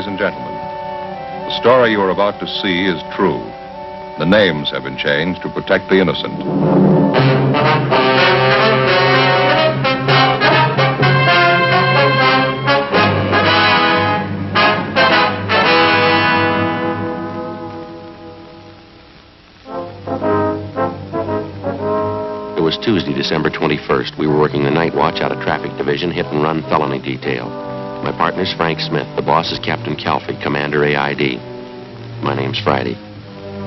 ladies and gentlemen. The story you are about to see is true. The names have been changed to protect the innocent. It was Tuesday, December 21st. We were working the night watch out of traffic division, hit-and-run felony detail. My partner's Frank Smith. The boss is Captain Calfee, Commander AID. My name's Friday.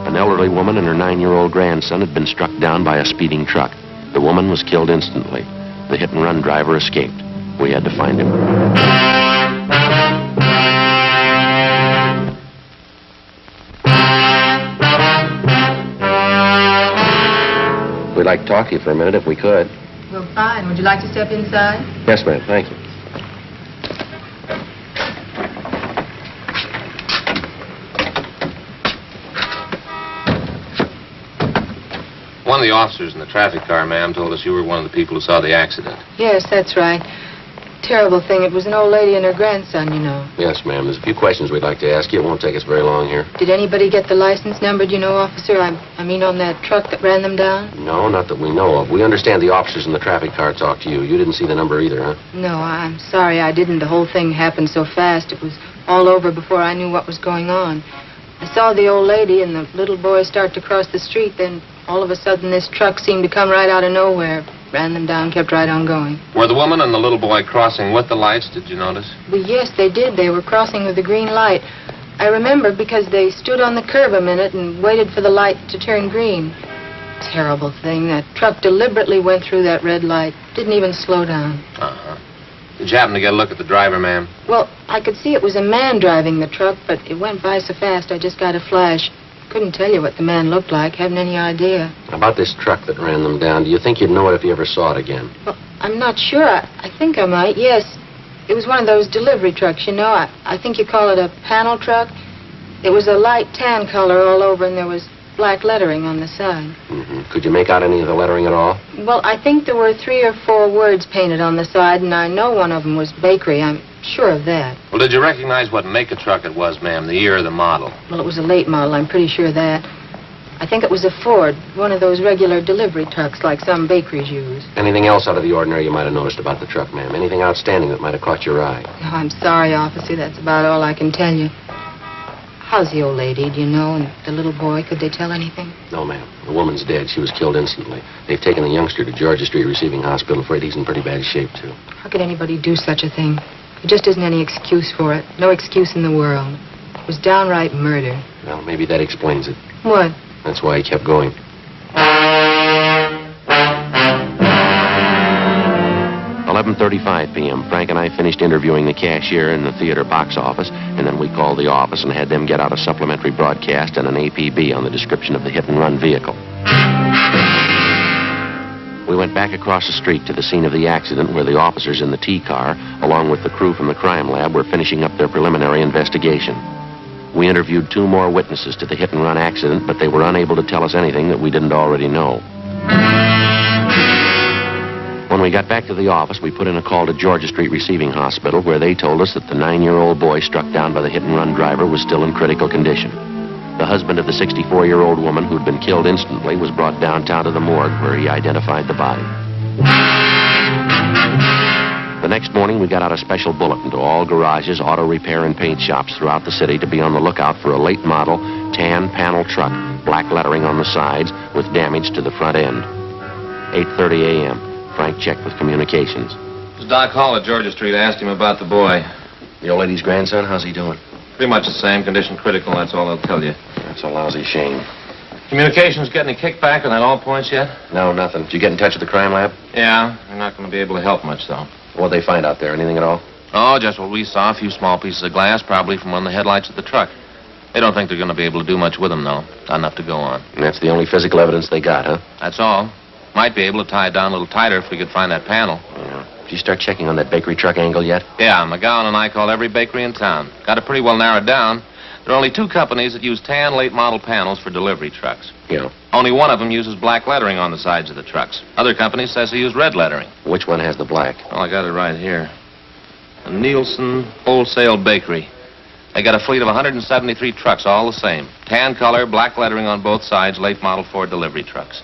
An elderly woman and her 9-year-old grandson had been struck down by a speeding truck. The woman was killed instantly. The hit-and-run driver escaped. We had to find him. We'd like to talk to you for a minute if we could. Well, fine. Would you like to step inside? Yes, ma'am. Thank you. One of the officers in the traffic car, ma'am, told us you were one of the people who saw the accident. Yes, that's right. Terrible thing. It was an old lady and her grandson, you know. Yes, ma'am. There's a few questions we'd like to ask you. It won't take us very long here. Did anybody get the license number, do you know, officer? I mean, on that truck that ran them down? No, not that we know of. We understand the officers in the traffic car talked to you. You didn't see the number either, huh? No, I'm sorry I didn't. The whole thing happened so fast. It was all over before I knew what was going on. I saw the old lady and the little boy start to cross the street, then all of a sudden this truck seemed to come right out of nowhere. Ran them down, kept right on going. Were the woman and the little boy crossing with the lights, did you notice? Well, yes, they did. They were crossing with the green light. I remember because they stood on the curb a minute and waited for the light to turn green. Terrible thing. That truck deliberately went through that red light. Didn't even slow down. Uh-huh. Did you happen to get a look at the driver, ma'am? Well, I could see it was a man driving the truck, but it went by so fast I just got a flash. Couldn't tell you what the man looked like. Haven't any idea. About this truck that ran them down, do you think you'd know it if you ever saw it again? Well, I'm not sure. I think I might, yes. It was one of those delivery trucks, you know. I think you call it a panel truck. It was a light tan color all over, and there was black lettering on the side. Mm-hmm. Could you make out any of the lettering at all? Well, I think there were 3 or 4 words painted on the side, and I know one of them was bakery. I'm sure of that. Well, did you recognize what make of truck it was, ma'am, the year or the model? Well, it was a late model. I'm pretty sure of that. I think it was a Ford, one of those regular delivery trucks like some bakeries use. Anything else out of the ordinary you might have noticed about the truck, ma'am? Anything outstanding that might have caught your eye? Oh, I'm sorry, officer. That's about all I can tell you. How's the old lady, do you know? And the little boy, could they tell anything? No, ma'am. The woman's dead. She was killed instantly. They've taken the youngster to Georgia Street Receiving Hospital. Afraid he's in pretty bad shape, too. How could anybody do such a thing? There just isn't any excuse for it. No excuse in the world. It was downright murder. Well, maybe that explains it. What? That's why he kept going. 11:35 p.m. Frank and I finished interviewing the cashier in the theater box office, and then we called the office and had them get out a supplementary broadcast and an APB on the description of the hit-and-run vehicle. We went back across the street to the scene of the accident where the officers in the T-car, along with the crew from the crime lab, were finishing up their preliminary investigation. We interviewed 2 more witnesses to the hit-and-run accident, but they were unable to tell us anything that we didn't already know. When we got back to the office, we put in a call to Georgia Street Receiving Hospital, where they told us that the 9-year-old boy struck down by the hit-and-run driver was still in critical condition. The husband of the 64-year-old woman who'd been killed instantly was brought downtown to the morgue, where he identified the body. The next morning, we got out a special bulletin to all garages, auto repair, and paint shops throughout the city to be on the lookout for a late model, tan panel truck, black lettering on the sides, with damage to the front end. 8:30 a.m. Frank checked with communications. It was Doc Hall at Georgia Street. I asked him about the boy. The old lady's grandson, how's he doing? Pretty much the same. Condition critical, that's all they'll tell you. That's a lousy shame. Communications get any kickback on that all points yet? No, nothing. Did you get in touch with the crime lab? Yeah, they're not going to be able to help much, though. What'd they find out there? Anything at all? Oh, just what we saw. A few small pieces of glass, probably from one of the headlights of the truck. They don't think they're going to be able to do much with them, though. Not enough to go on. And that's the only physical evidence they got, huh? That's all. Might be able to tie it down a little tighter if we could find that panel. Yeah. Did you start checking on that bakery truck angle yet? Yeah, McGowan and I called every bakery in town. Got it pretty well narrowed down. There are only 2 companies that use tan late model panels for delivery trucks. Yeah. Only one of them uses black lettering on the sides of the trucks. Other companies says they use red lettering. Which one has the black? Well, I got it right here. The Nielsen Wholesale Bakery. They got a fleet of 173 trucks, all the same. Tan color, black lettering on both sides, late model Ford delivery trucks.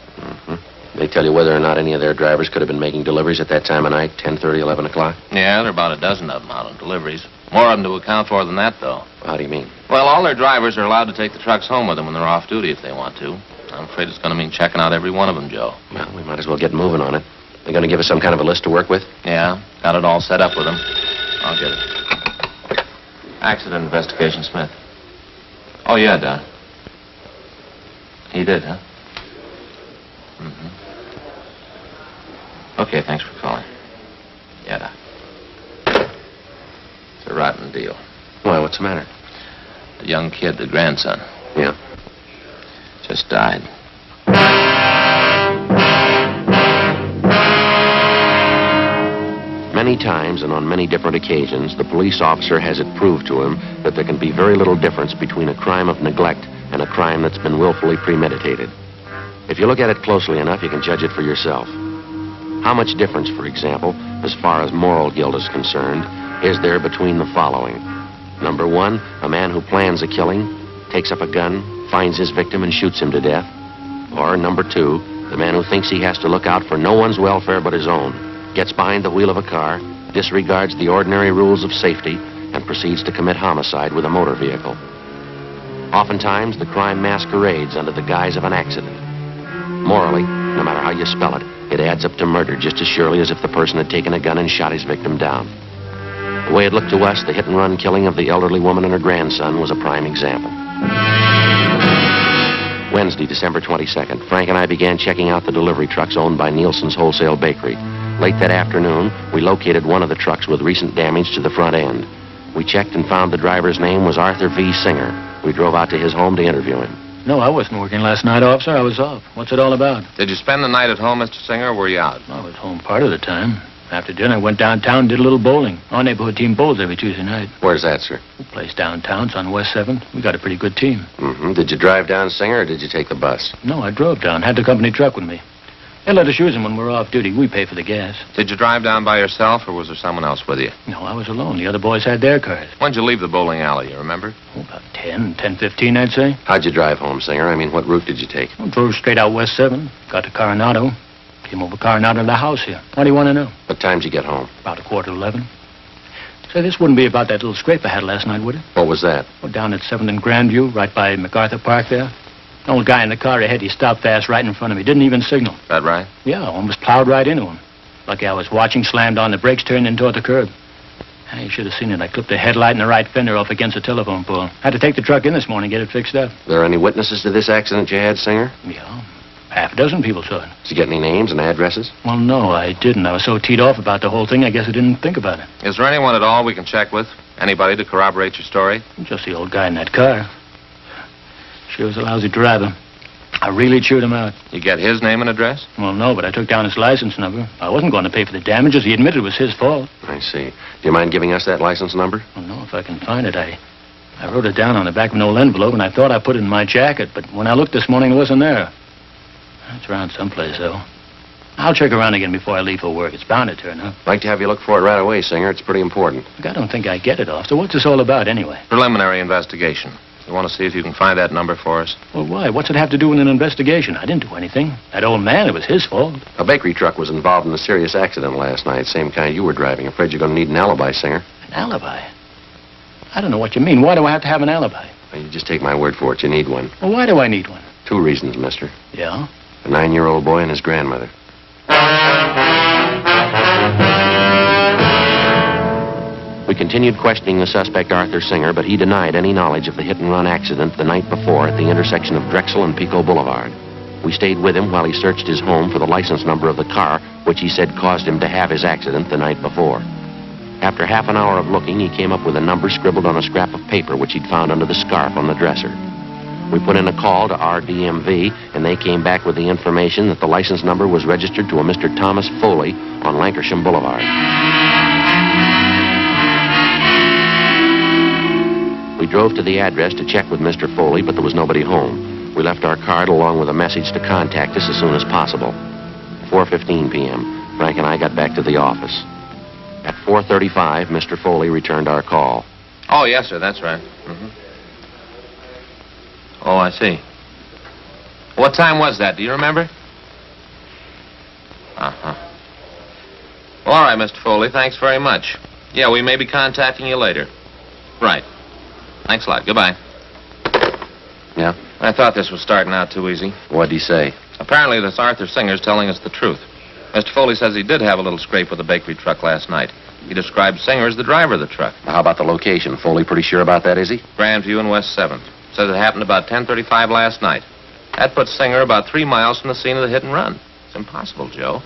They tell you whether or not any of their drivers could have been making deliveries at that time of night, 10:30, 11 o'clock? Yeah, there are about a dozen of them out on deliveries. More of them to account for than that, though. How do you mean? Well, all their drivers are allowed to take the trucks home with them when they're off duty if they want to. I'm afraid it's going to mean checking out every one of them, Joe. Well, we might as well get moving on it. They're going to give us some kind of a list to work with? Yeah, got it all set up with them. I'll get it. Accident investigation, Smith. Oh, yeah, Doc. He did, huh? Okay, thanks for calling. Yeah, Doc. It's a rotten deal. Why, what's the matter? The young kid, the grandson, Yeah. just died. Many times and on many different occasions, the police officer has it proved to him that there can be very little difference between a crime of neglect and a crime that's been willfully premeditated. If you look at it closely enough, you can judge it for yourself. How much difference, for example, as far as moral guilt is concerned, is there between the following? Number one, a man who plans a killing, takes up a gun, finds his victim and shoots him to death. Or number two, the man who thinks he has to look out for no one's welfare but his own, gets behind the wheel of a car, disregards the ordinary rules of safety, and proceeds to commit homicide with a motor vehicle. Oftentimes, the crime masquerades under the guise of an accident. Morally, no matter how you spell it, it adds up to murder just as surely as if the person had taken a gun and shot his victim down. The way it looked to us, the hit-and-run killing of the elderly woman and her grandson was a prime example. Wednesday, December 22nd, Frank and I began checking out the delivery trucks owned by Nielsen's Wholesale Bakery. Late that afternoon, we located one of the trucks with recent damage to the front end. We checked and found the driver's name was Arthur V. Singer. We drove out to his home to interview him. No, I wasn't working last night, officer. I was off. What's it all about? Did you spend the night at home, Mr. Singer, or were you out? I was home part of the time. After dinner, I went downtown and did a little bowling. Our neighborhood team bowls every Tuesday night. Where's that, sir? The place downtown. It's on West 7th. We got a pretty good team. Did you drive down, Singer, or did you take the bus? No, I drove down. Had the company truck with me. They let us use them when we're off duty. We pay for the gas. Did you drive down by yourself, or was there someone else with you? No, I was alone. The other boys had their cars. When'd you leave the bowling alley, you remember? Oh, about 10:15, I'd say. How'd you drive home, Singer? I mean, what route did you take? I drove straight out West 7. Got to Coronado. Came over Coronado to the house here. What do you want to know? What time did you get home? About 11:15. Say, this wouldn't be about that little scrape I had last night, would it? What was that? Oh, down at 7th and Grandview, right by MacArthur Park there. The old guy in the car ahead, he stopped fast right in front of me. Didn't even signal. That right? Yeah, almost plowed right into him. Lucky I was watching, slammed on the brakes, turned in toward the curb. You should have seen it. I clipped the headlight and the right fender off against the telephone pole. Had to take the truck in this morning, get it fixed up. There any witnesses to this accident you had, Singer? Yeah, half a dozen people saw it. Did you get any names and addresses? Well, no, I didn't. I was so teed off about the whole thing, I guess I didn't think about it. Is there anyone at all we can check with? Anybody to corroborate your story? Just the old guy in that car. Sure was a lousy driver. I really chewed him out. You get his name and address? Well, no, but I took down his license number. I wasn't going to pay for the damages. He admitted it was his fault. I see. Do you mind giving us that license number? Well, no, if I can find it. I wrote it down on the back of an old envelope, and I thought I put it in my jacket, but when I looked this morning, it wasn't there. It's around someplace, though. I'll check around again before I leave for work. It's bound to turn up. I'd like to have you look for it right away, Singer. It's pretty important. Look, I don't think I get it, officer. What's this all about, anyway? Preliminary investigation. You want to see if you can find that number for us? Well, why? What's it have to do with an investigation? I didn't do anything. That old man, it was his fault. A bakery truck was involved in a serious accident last night, same kind you were driving. Afraid you're going to need an alibi, Singer. An alibi? I don't know what you mean. Why do I have to have an alibi? Well, you just take my word for it. You need one. Well, why do I need one? 2 reasons, mister. Yeah? A 9-year-old boy and his grandmother. We continued questioning the suspect, Arthur Singer, but he denied any knowledge of the hit-and-run accident the night before at the intersection of Drexel and Pico Boulevard. We stayed with him while he searched his home for the license number of the car, which he said caused him to have his accident the night before. After half an hour of looking, he came up with a number scribbled on a scrap of paper which he'd found under the scarf on the dresser. We put in a call to our DMV, and they came back with the information that the license number was registered to a Mr. Thomas Foley on Lancashire Boulevard. We drove to the address to check with Mr. Foley, but there was nobody home. We left our card along with a message to contact us as soon as possible. 4:15 p.m., Frank and I got back to the office. At 4:35, Mr. Foley returned our call. Oh, yes, sir, that's right. Oh, I see. What time was that? Do you remember? Uh-huh. All right, Mr. Foley, thanks very much. Yeah, we may be contacting you later. Right. Thanks a lot. Goodbye. Yeah? I thought this was starting out too easy. What'd he say? Apparently, this Arthur Singer's telling us the truth. Mr. Foley says he did have a little scrape with the bakery truck last night. He described Singer as the driver of the truck. How about the location? Foley pretty sure about that, is he? Grandview and West 7th. Says it happened about 10:35 last night. That puts Singer about 3 miles from the scene of the hit and run. It's impossible, Joe.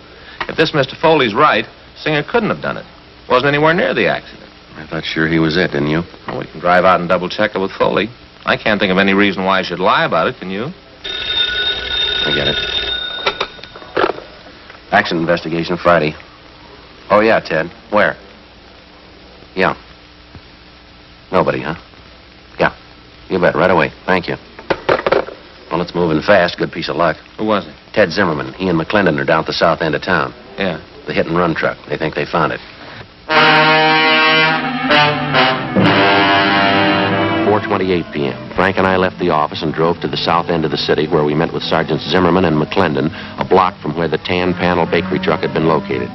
If this Mr. Foley's right, Singer couldn't have done it. Wasn't anywhere near the accident. I thought sure he was it, didn't you? Well, we can drive out and double-check it with Foley. I can't think of any reason why I should lie about it, can you? I get it. Accident investigation Friday. Oh, yeah, Ted. Where? Yeah. Nobody, huh? Yeah. You bet. Right away. Thank you. Well, it's moving fast. Good piece of luck. Who was it? Ted Zimmerman. He and McClendon are down at the south end of town. Yeah. The hit-and-run truck. They think they found it. 4:28 p.m. Frank and I left the office and drove to the south end of the city where we met with Sergeants Zimmerman and McClendon, a block from where the tan panel bakery truck had been located.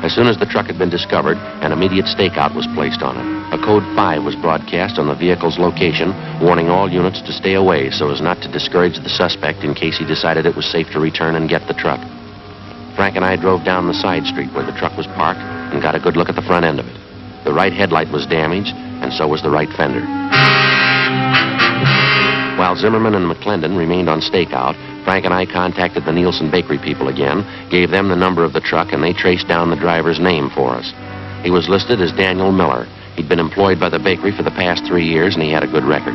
As soon as the truck had been discovered, an immediate stakeout was placed on it. A code 5 was broadcast on the vehicle's location, warning all units to stay away so as not to discourage the suspect in case he decided it was safe to return and get the truck. Frank and I drove down the side street where the truck was parked and got a good look at the front end of it. The right headlight was damaged, and so was the right fender. While Zimmerman and McClendon remained on stakeout, Frank and I contacted the Nielsen Bakery people again, gave them the number of the truck, and they traced down the driver's name for us. He was listed as Daniel Miller. He'd been employed by the bakery for the past 3 years, and he had a good record.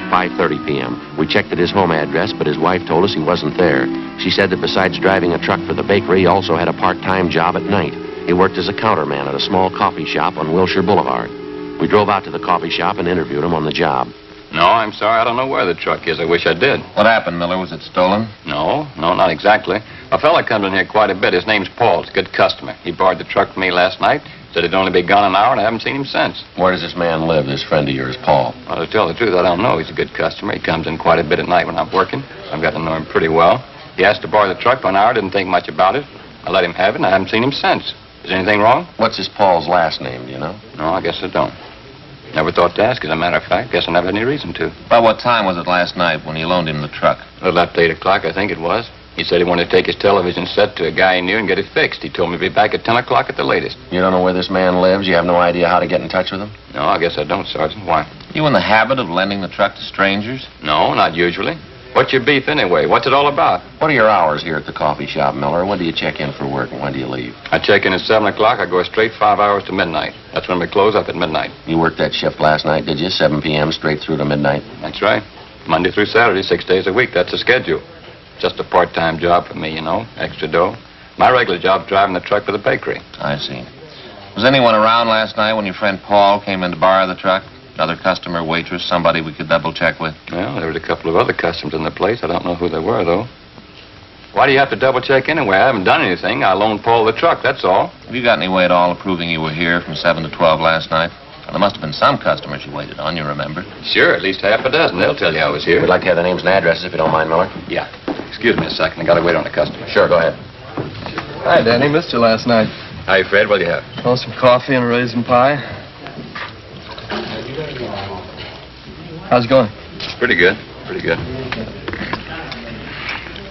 5:30 p.m. We checked at his home address, but his wife told us he wasn't there. She said that besides driving a truck for the bakery, he also had a part-time job at night. He worked as a counterman at a small coffee shop on Wilshire Boulevard. We drove out to the coffee shop and interviewed him on the job. No, I'm sorry. I don't know where the truck is. I wish I did. What happened, Miller? Was it stolen? No, not exactly. A fella comes in here quite a bit. His name's Paul. He's a good customer. He borrowed the truck from me last night. Said he'd only be gone an hour, and I haven't seen him since. Where does this man live, this friend of yours, Paul? Well, to tell the truth, I don't know. He's a good customer. He comes in quite a bit at night when I'm working. I've got to know him pretty well. He asked to borrow the truck for an hour. Didn't think much about it. I let him have it, and I haven't seen him since. Is anything wrong? What's this Paul's last name, do you know? No, I guess I don't. Never thought to ask, as a matter of fact. Guess I never had any reason to. About what time was it last night when you loaned him the truck? A little after 8 o'clock, I think it was. He said he wanted to take his television set to a guy he knew and get it fixed. He told me to be back at 10 o'clock at the latest. You don't know where this man lives? You have no idea how to get in touch with him? No, I guess I don't, Sergeant. Why? You in the habit of lending the truck to strangers? No, not usually. What's your beef anyway? What's it all about? What are your hours here at the coffee shop, Miller? When do you check in for work and when do you leave? I check in at 7 o'clock. I go straight 5 hours to midnight. That's when we close up at midnight. You worked that shift last night, did you? 7 p.m. straight through to midnight? That's right. Monday through Saturday, 6 days a week. That's the schedule. Just a part-time job for me, you know. Extra dough. My regular job's driving the truck for the bakery. I see. Was anyone around last night when your friend Paul came in to borrow the truck? Another customer, waitress, somebody we could double-check with? Well, there was a couple of other customers in the place. I don't know who they were, though. Why do you have to double-check anyway? I haven't done anything. I loaned Paul the truck, that's all. Have you got any way at all of proving you were here from 7 to 12 last night? Well, there must have been some customers you waited on, you remember? Sure, at least half a dozen. They'll tell you I was here. We'd like to have the names and addresses if you don't mind, Miller. Yeah. Excuse me a second. I gotta wait on the customer. Sure, go ahead. Hi, Danny. Missed you last night. Hi, Fred. What do you have? Oh, some coffee and a raisin pie. How's it going? Pretty good. Pretty good.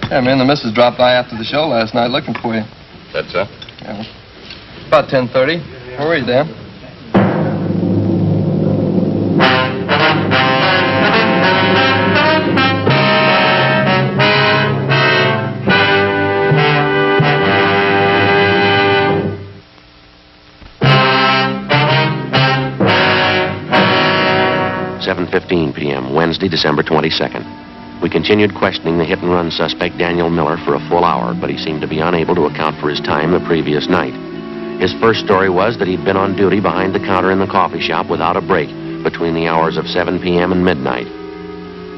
Yeah, man, the missus dropped by after the show last night looking for you. That's so? Yeah. About 10:30. Where were you, Dan? p.m., Wednesday, December 22nd. We continued questioning the hit-and-run suspect, Daniel Miller, for a full hour, but he seemed to be unable to account for his time the previous night. His first story was that he'd been on duty behind the counter in the coffee shop without a break between the hours of 7 p.m. and midnight.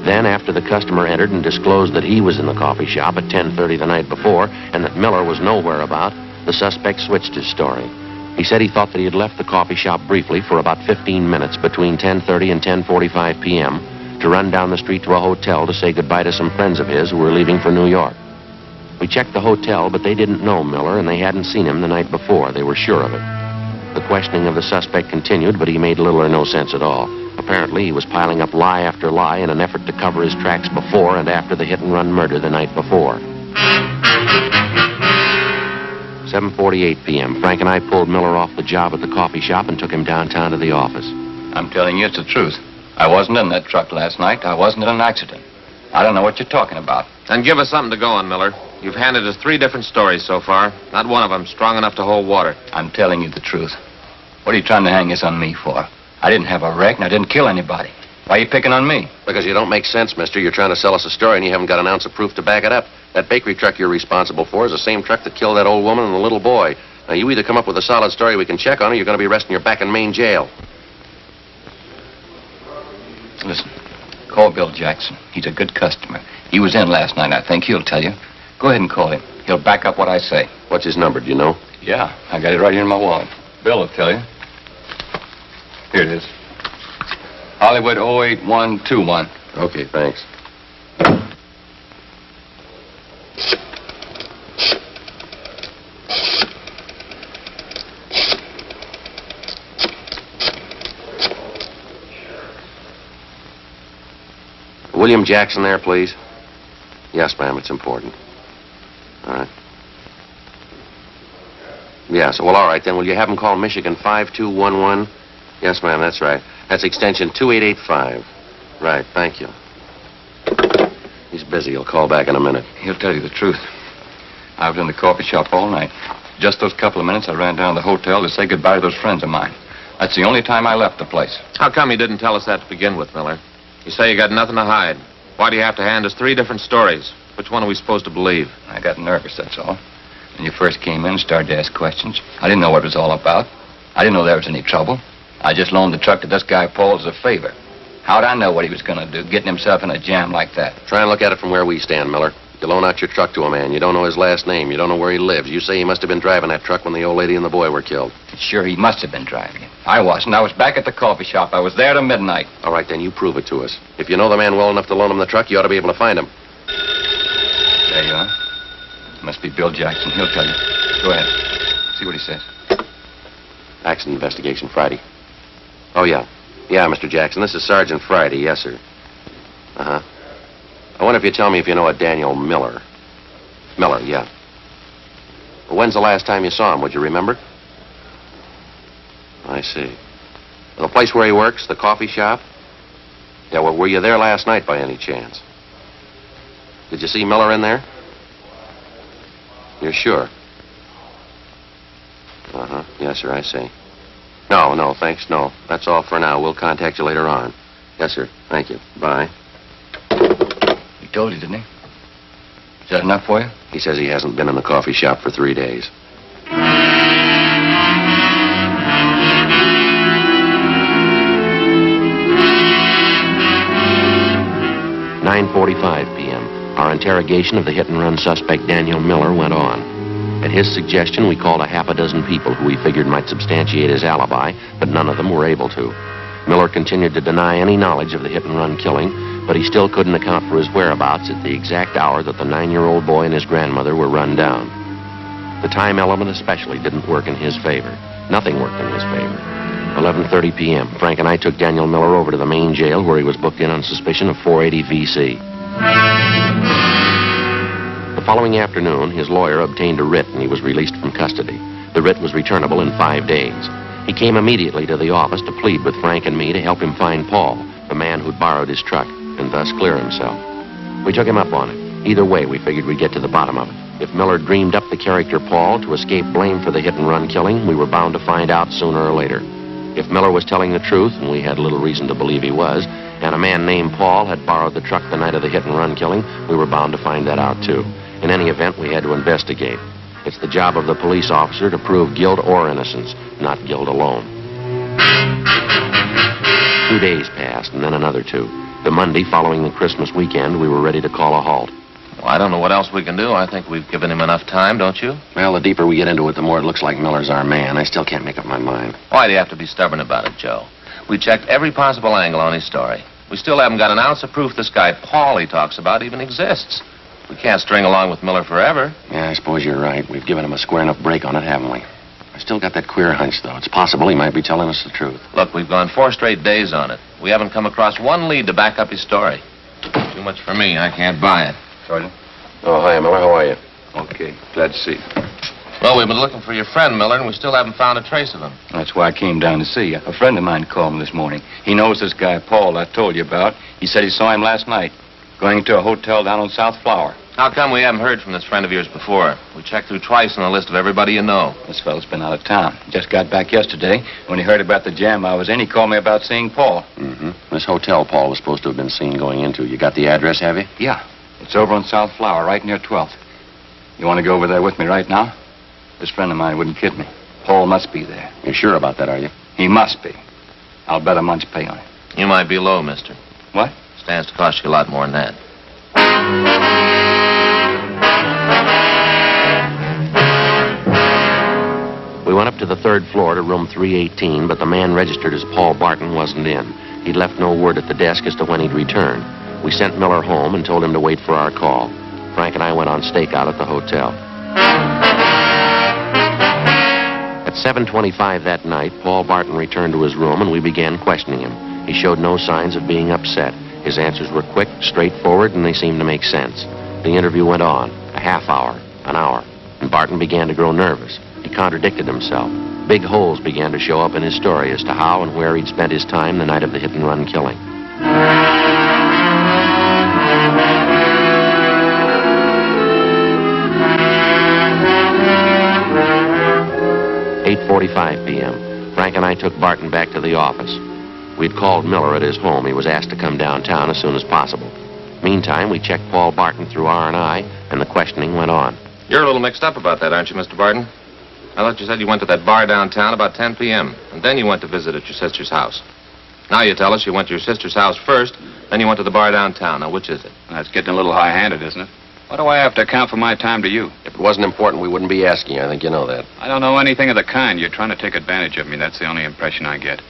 Then, after the customer entered and disclosed that he was in the coffee shop at 10:30 the night before and that Miller was nowhere about, the suspect switched his story. He said he thought that he had left the coffee shop briefly for about 15 minutes between 10:30 and 10:45 p.m. to run down the street to a hotel to say goodbye to some friends of his who were leaving for New York. We checked the hotel, but they didn't know Miller, and they hadn't seen him the night before. They were sure of it. The questioning of the suspect continued, but he made little or no sense at all. Apparently, he was piling up lie after lie in an effort to cover his tracks before and after the hit-and-run murder the night before. 7:48 p.m. Frank and I pulled Miller off the job at the coffee shop and took him downtown to the office. I'm telling you it's the truth. I wasn't in that truck last night. I wasn't in an accident. I don't know what you're talking about. Then give us something to go on, Miller. You've handed us 3 different stories so far. Not one of them strong enough to hold water. I'm telling you the truth. What are you trying to hang this on me for? I didn't have a wreck and I didn't kill anybody. Why are you picking on me? Because you don't make sense, mister. You're trying to sell us a story and you haven't got an ounce of proof to back it up. That bakery truck you're responsible for is the same truck that killed that old woman and the little boy. Now, you either come up with a solid story we can check on or you're going to be resting your back in Maine jail. Listen, call Bill Jackson. He's a good customer. He was in last night, I think. He'll tell you. Go ahead and call him. He'll back up what I say. What's his number, do you know? Yeah, I got it right here in my wallet. Bill will tell you. Here it is. Hollywood 08121. Okay, thanks. William Jackson there, please? Yes, ma'am, it's important. All right. Yes, well, all right, then. Will you have him call Michigan 5211? Yes, ma'am, that's right. That's extension 2885. Right, thank you. He's busy. He'll call back in a minute. He'll tell you the truth. I was in the coffee shop all night. Just those couple of minutes, I ran down to the hotel to say goodbye to those friends of mine. That's the only time I left the place. How come you didn't tell us that to begin with, Miller? You say you got nothing to hide. Why do you have to hand us 3 different stories? Which one are we supposed to believe? I got nervous, that's all. When you first came in and started to ask questions, I didn't know what it was all about. I didn't know there was any trouble. I just loaned the truck to this guy Paul as a favor. How'd I know what he was going to do, getting himself in a jam like that? Try and look at it from where we stand, Miller. You loan out your truck to a man. You don't know his last name. You don't know where he lives. You say he must have been driving that truck when the old lady and the boy were killed. Sure, he must have been driving it. I wasn't. I was back at the coffee shop. I was there till midnight. All right, then you prove it to us. If you know the man well enough to loan him the truck, you ought to be able to find him. There you are. Must be Bill Jackson. He'll tell you. Go ahead. See what he says. Accident investigation Friday. Oh, yeah. Yeah, Mr. Jackson. This is Sergeant Friday. Yes, sir. Uh-huh. I wonder if you tell me if you know a Daniel Miller. Miller, yeah. Well, when's the last time you saw him? Would you remember? I see. Well, the place where he works, the coffee shop? Yeah, well, were you there last night by any chance? Did you see Miller in there? You're sure? Uh-huh. Yes, sir, I see. No, thanks, no. That's all for now. We'll contact you later on. Yes, sir. Thank you. Bye. He told you, didn't he? Is that enough for you? He says he hasn't been in the coffee shop for 3 days. 9:45 p.m. Our interrogation of the hit-and-run suspect Daniel Miller went on. At his suggestion, we called a half a dozen people who we figured might substantiate his alibi, but none of them were able to. Miller continued to deny any knowledge of the hit-and-run killing, but he still couldn't account for his whereabouts at the exact hour that the 9-year-old boy and his grandmother were run down. The time element especially didn't work in his favor. Nothing worked in his favor. 11:30 p.m. Frank and I took Daniel Miller over to the main jail where he was booked in on suspicion of 480 V.C. The following afternoon, his lawyer obtained a writ and he was released from custody. The writ was returnable in 5 days. He came immediately to the office to plead with Frank and me to help him find Paul, the man who'd borrowed his truck, and thus clear himself. We took him up on it. Either way, we figured we'd get to the bottom of it. If Miller dreamed up the character Paul to escape blame for the hit-and-run killing, we were bound to find out sooner or later. If Miller was telling the truth, and we had little reason to believe he was, and a man named Paul had borrowed the truck the night of the hit-and-run killing, we were bound to find that out, too. In any event, we had to investigate. It's the job of the police officer to prove guilt or innocence, not guilt alone. 2 days passed, and then another 2. The Monday following the Christmas weekend, we were ready to call a halt. Well, I don't know what else we can do. I think we've given him enough time, don't you? Well, the deeper we get into it, the more it looks like Miller's our man. I still can't make up my mind. Why do you have to be stubborn about it, Joe? We checked every possible angle on his story. We still haven't got an ounce of proof this guy Paul he talks about even exists. We can't string along with Miller forever. Yeah, I suppose you're right. We've given him a square enough break on it, haven't we? I still got that queer hunch, though. It's possible he might be telling us the truth. Look, we've gone 4 straight days on it. We haven't come across one lead to back up his story. Too much for me. I can't buy it. Sergeant? Oh, hi, Miller. How are you? Okay, glad to see you. Well, we've been looking for your friend, Miller, and we still haven't found a trace of him. That's why I came down to see you. A friend of mine called me this morning. He knows this guy, Paul, I told you about. He said he saw him last night, going to a hotel down on South Flower. How come we haven't heard from this friend of yours before? We checked through twice on the list of everybody you know. This fellow's been out of town. Just got back yesterday. When he heard about the jam I was in, he called me about seeing Paul. Mm-hmm. This hotel Paul was supposed to have been seen going into. You got the address, have you? Yeah, it's over on South Flower, right near 12th. You want to go over there with me right now? This friend of mine wouldn't kid me. Paul must be there. You're sure about that, are you? He must be. I'll bet a month's pay on it. You might be low, mister. What? Stands to cost you a lot more than that. We went up to the 3rd floor to room 318, but the man registered as Paul Barton wasn't in. He'd left no word at the desk as to when he'd return. We sent Miller home and told him to wait for our call. Frank and I went on stakeout at the hotel. At 7:25 that night, Paul Barton returned to his room and we began questioning him. He showed no signs of being upset. His answers were quick, straightforward, and they seemed to make sense. The interview went on, a half hour, an hour, and Barton began to grow nervous. He contradicted himself. Big holes began to show up in his story as to how and where he'd spent his time the night of the hit-and-run killing. 8:45 p.m. Frank and I took Barton back to the office. We'd called Miller at his home. He was asked to come downtown as soon as possible. Meantime, we checked Paul Barton through R&I, and the questioning went on. You're a little mixed up about that, aren't you, Mr. Barton? I thought you said you went to that bar downtown about 10 p.m., and then you went to visit at your sister's house. Now you tell us you went to your sister's house first, then you went to the bar downtown. Now, which is it? That's getting a little high-handed, isn't it? Why do I have to account for my time to you? If it wasn't important, we wouldn't be asking. I think you know that. I don't know anything of the kind. You're trying to take advantage of me. That's the only impression I get.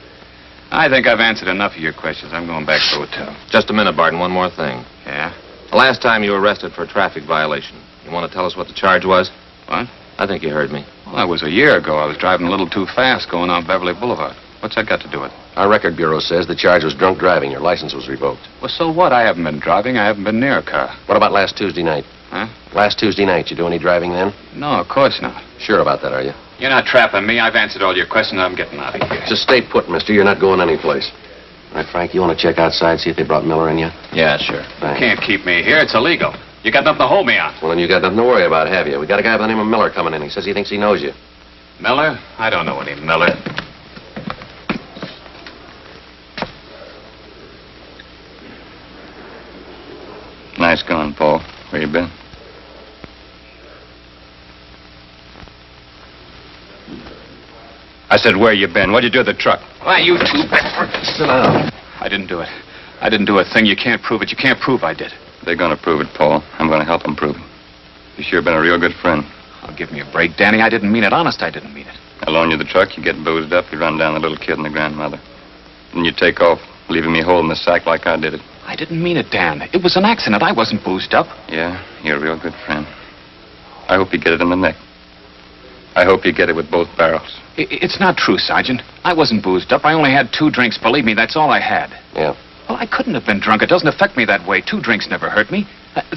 I think I've answered enough of your questions. I'm going back to the hotel. Just a minute, Barton. One more thing. Yeah? The last time you were arrested for a traffic violation, you want to tell us what the charge was? What? I think you heard me. Well, that was a year ago. I was driving a little too fast going on Beverly Boulevard. What's that got to do with it? Our record bureau says the charge was drunk driving. Your license was revoked. Well, so what? I haven't been driving. I haven't been near a car. What about last Tuesday night? Huh? Last Tuesday night, you do any driving then? No, of course not. Sure about that, are you? You're not trapping me. I've answered all your questions. I'm getting out of here. Just stay put, mister. You're not going anyplace. All right, Frank, you want to check outside, see if they brought Miller in yet? Yeah, sure. Thanks. You can't keep me here. It's illegal. You got nothing to hold me on. Well, then you got nothing to worry about, have you? We got a guy by the name of Miller coming in. He says he thinks he knows you. Miller? I don't know any Miller. Nice going, Paul. Where you been? I said, where you been? What'd you do to the truck? Why, you two... Sit down. I didn't do it. I didn't do a thing. You can't prove it. You can't prove I did. They're gonna prove it, Paul. I'm gonna help them prove it. You sure been a real good friend. Oh, give me a break, Danny. I didn't mean it. Honest, I didn't mean it. I loan you the truck, you get boozed up, you run down the little kid and the grandmother. Then you take off, leaving me holding the sack like I did it. I didn't mean it, Dan. It was an accident. I wasn't boozed up. Yeah, you're a real good friend. I hope you get it in the neck. I hope you get it with both barrels. It's not true, Sergeant. I wasn't boozed up. I only had 2 drinks. Believe me, that's all I had. Yeah. Well, I couldn't have been drunk. It doesn't affect me that way. 2 drinks never hurt me.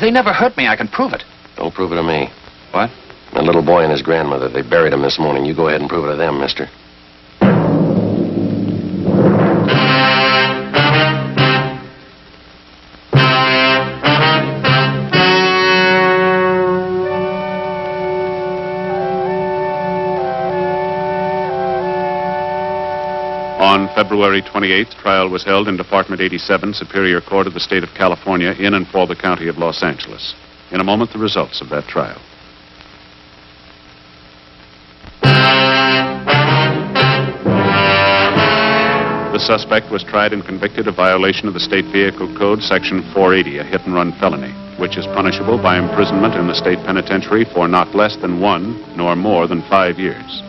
They never hurt me. I can prove it. Don't prove it to me. What? That little boy and his grandmother, they buried him this morning. You go ahead and prove it to them, mister. On February 28th, trial was held in Department 87, Superior Court of the State of California, in and for the County of Los Angeles. In a moment, the results of that trial. The suspect was tried and convicted of violation of the State Vehicle Code, Section 480, a hit-and-run felony, which is punishable by imprisonment in the state penitentiary for not less than 1 nor more than 5 years.